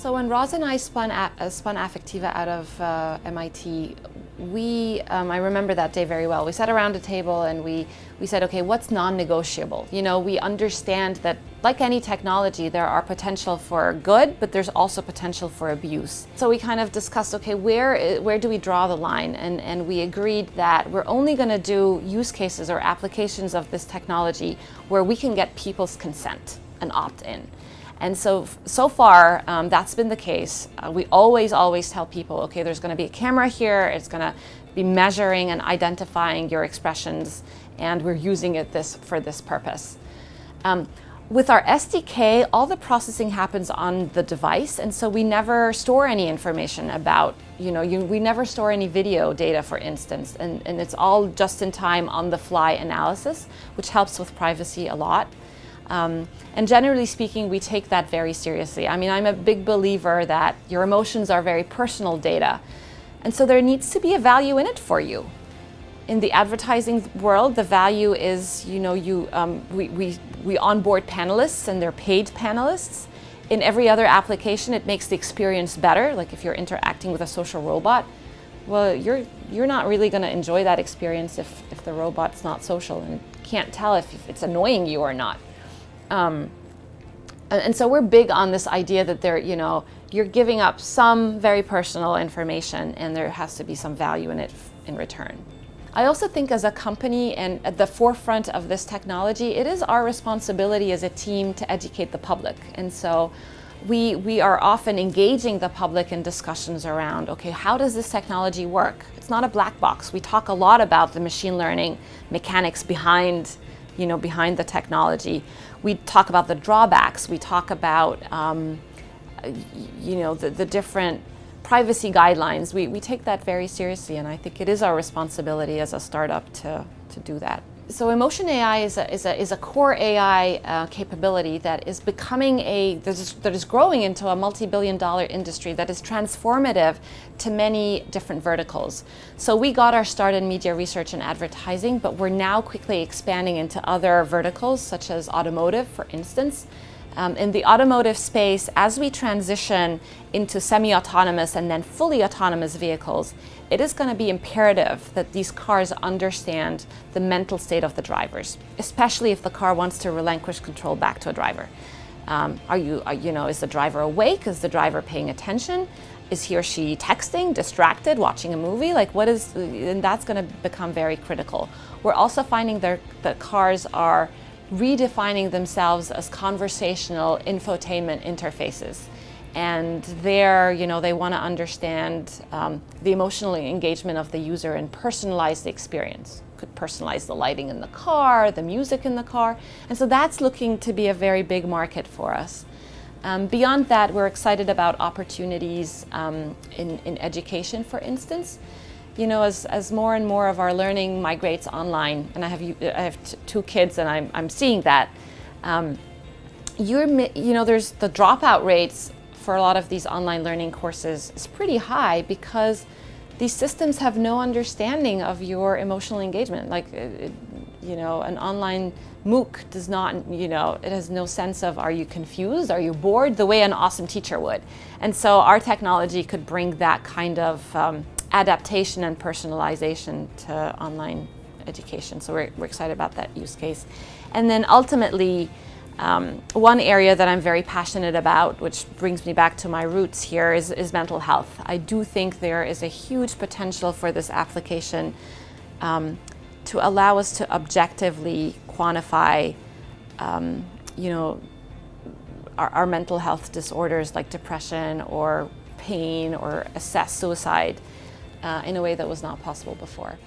So when Roz and I spun Affectiva out of MIT, I remember that day very well. We sat around a table and we said, okay, what's non-negotiable? You know, we understand that like any technology, there are potential for good, but there's also potential for abuse. So we kind of discussed, okay, where do we draw the line? And we agreed that we're only going to do use cases or applications of this technology where we can get people's consent and opt in. And so far, that's been the case. We always tell people, okay, there's going to be a camera here, it's going to be measuring and identifying your expressions, and we're using it for this purpose. With our SDK, all the processing happens on the device, and so we never store any information about, we never store any video data, for instance, and it's all just in time, on the fly analysis, which helps with privacy a lot. And generally speaking, we take that very seriously. I mean, I'm a big believer that your emotions are very personal data. And so there needs to be a value in it for you. In the advertising world, the value is, we onboard panelists and they're paid panelists. In every other application, it makes the experience better. Like if you're interacting with a social robot, well, you're not really going to enjoy that experience if the robot's not social and can't tell if it's annoying you or not. And so we're big on this idea that you're giving up some very personal information and there has to be some value in it in return. I also think as a company and at the forefront of this technology, it is our responsibility as a team to educate the public. And so we are often engaging the public in discussions around, okay, how does this technology work? It's not a black box. We talk a lot about the machine learning mechanics behind the technology. We talk about the drawbacks. We talk about, the different privacy guidelines. We take that very seriously, and I think it is our responsibility as a startup to do that. So Emotion AI is a core AI capability that is becoming that is growing into a multi-billion-dollar industry that is transformative to many different verticals. So we got our start in media research and advertising, but we're now quickly expanding into other verticals, such as automotive, for instance. In the automotive space, as we transition into semi-autonomous and then fully autonomous vehicles, it is going to be imperative that these cars understand the mental state of the drivers, especially if the car wants to relinquish control back to a driver. Is the driver awake? Is the driver paying attention? Is he or she texting, distracted, watching a movie? And that's going to become very critical. We're also finding that cars are redefining themselves as conversational infotainment interfaces. And they want to understand the emotional engagement of the user and personalize the experience. Could personalize the lighting in the car, the music in the car. And so that's looking to be a very big market for us. Beyond that, we're excited about opportunities in education, for instance. As more and more of our learning migrates online, and I have two kids, and I'm seeing that. There's the dropout rates for a lot of these online learning courses is pretty high because these systems have no understanding of your emotional engagement. An online MOOC does not, it has no sense of, are you confused? Are you bored? The way an awesome teacher would. And so our technology could bring that kind of adaptation and personalization to online education. So we're excited about that use case. And then ultimately, one area that I'm very passionate about, which brings me back to my roots here, is mental health. I do think there is a huge potential for this application to allow us to objectively quantify our mental health disorders like depression or pain, or assess suicide in a way that was not possible before.